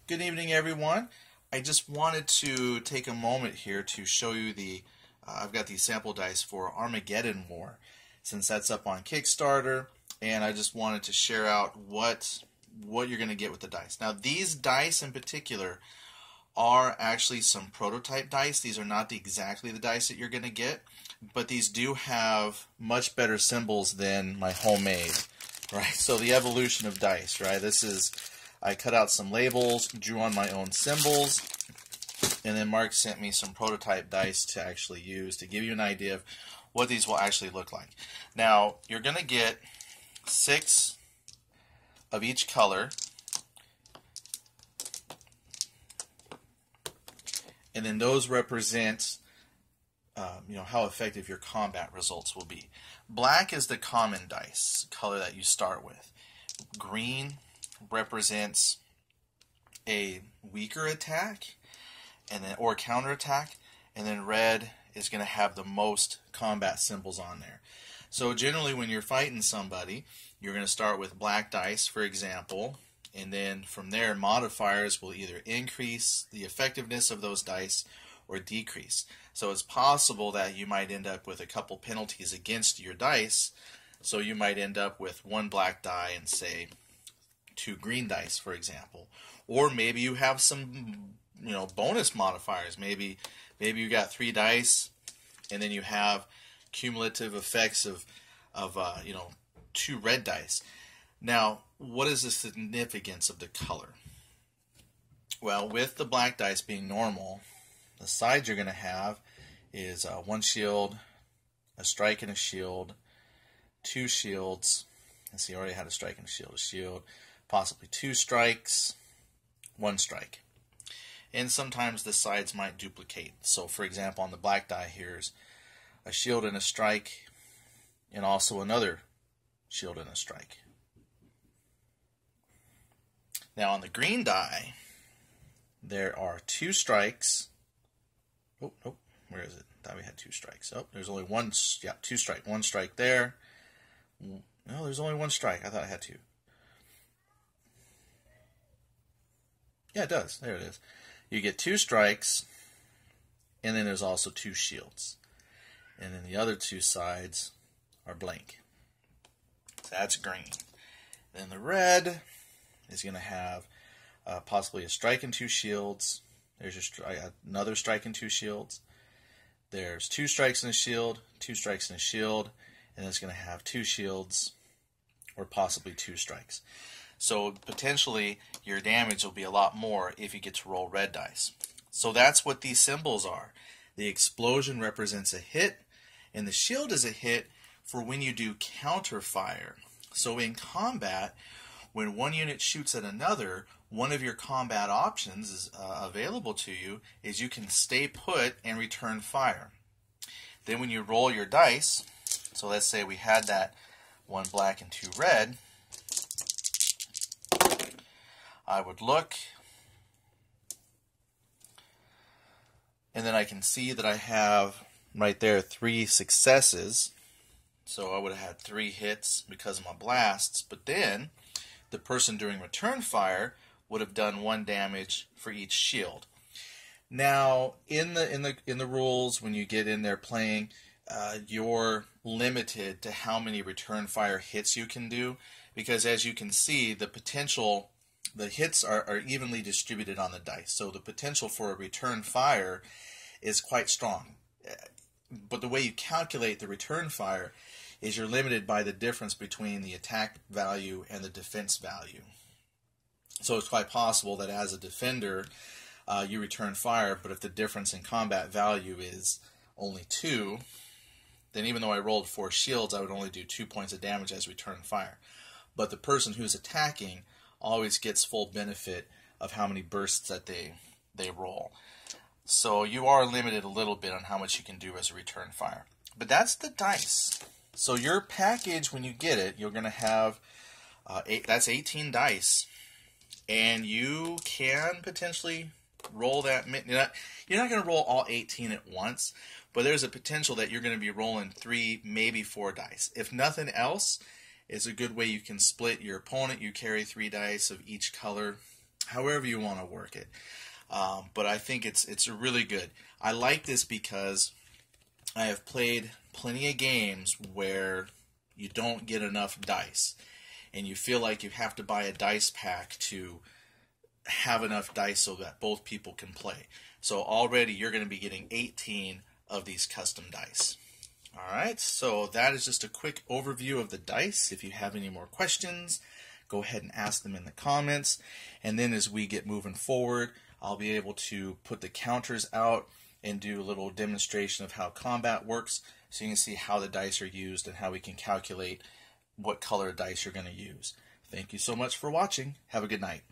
Good evening, everyone. I just wanted to take a moment here to show you I've got these sample dice for Armageddon War, since that's up on Kickstarter, and I just wanted to share out what you're going to get with the dice. Now, these dice in particular are actually some prototype dice. These are not exactly the dice that you're going to get, but these do have much better symbols than my homemade, right? So the evolution of dice, right? I cut out some labels, drew on my own symbols, and then Mark sent me some prototype dice to actually use to give you an idea of what these will actually look like. Now, you're going to get 6 of each color, and then those represent how effective your combat results will be. Black is the common dice color that you start with. Green represents a weaker attack or counterattack, and then red is going to have the most combat symbols on there. So generally when you're fighting somebody, you're going to start with black dice, for example, and then from there modifiers will either increase the effectiveness of those dice or decrease. So it's possible that you might end up with a couple penalties against your dice, so you might end up with 1 black die and say 2 green dice, for example. Or maybe you have some bonus modifiers. Maybe you got 3 dice and then you have cumulative effects of 2 red dice. Now, what is the significance of the color? Well, with the black dice being normal, the sides you're going to have is 1 shield, a strike and a shield, 2 shields. Let's see, I already had a strike and a shield, possibly 2 strikes, 1 strike. And sometimes the sides might duplicate. So for example, on the black die, here's a shield and a strike, and also another shield and a strike. Now on the green die, there are 2 strikes. Oh, nope, where is it? I thought we had 2 strikes. Oh, there's only 1, 2 strike. 1 strike there. No, there's only 1 strike. I thought I had 2. Yeah, it does. There it is. You get 2 strikes, and then there's also 2 shields. And then the other 2 sides are blank. So that's green. Then the red is going to have possibly a strike and 2 shields. There's another strike and 2 shields. There's 2 strikes and a shield, 2 strikes and a shield, and it's going to have 2 shields or possibly 2 strikes. So potentially your damage will be a lot more if you get to roll red dice. So that's what these symbols are. The explosion represents a hit, and the shield is a hit for when you do counter fire. So in combat, when one unit shoots at another, one of your combat options is available to you is you can stay put and return fire. Then when you roll your dice, so let's say we had that 1 black and 2 red, I would look, and then I can see that I have right there 3 successes. So I would have had 3 hits because of my blasts, but then the person doing return fire would have done 1 damage for each shield. Now, in the rules, when you get in there playing, you're limited to how many return fire hits you can do, because as you can see, the hits are evenly distributed on the dice. So the potential for a return fire is quite strong. But the way you calculate the return fire is you're limited by the difference between the attack value and the defense value. So it's quite possible that as a defender, you return fire, but if the difference in combat value is only 2, then even though I rolled 4 shields, I would only do 2 points of damage as return fire. But the person who's attacking always gets full benefit of how many bursts that they roll. So you are limited a little bit on how much you can do as a return fire. But that's the dice. So your package, when you get it, you're going to have that's 18 dice, and you can potentially roll that. You're not going to roll all 18 at once, but there's a potential that you're going to be rolling 3, maybe 4 dice. If nothing else, it's a good way you can split your opponent. You carry 3 dice of each color, however you want to work it. But I think it's really good. I like this because I have played plenty of games where you don't get enough dice, and you feel like you have to buy a dice pack to have enough dice so that both people can play. So already you're going to be getting 18 of these custom dice. Alright, so that is just a quick overview of the dice. If you have any more questions, go ahead and ask them in the comments. And then as we get moving forward, I'll be able to put the counters out and do a little demonstration of how combat works, so you can see how the dice are used and how we can calculate what color dice you're going to use. Thank you so much for watching. Have a good night.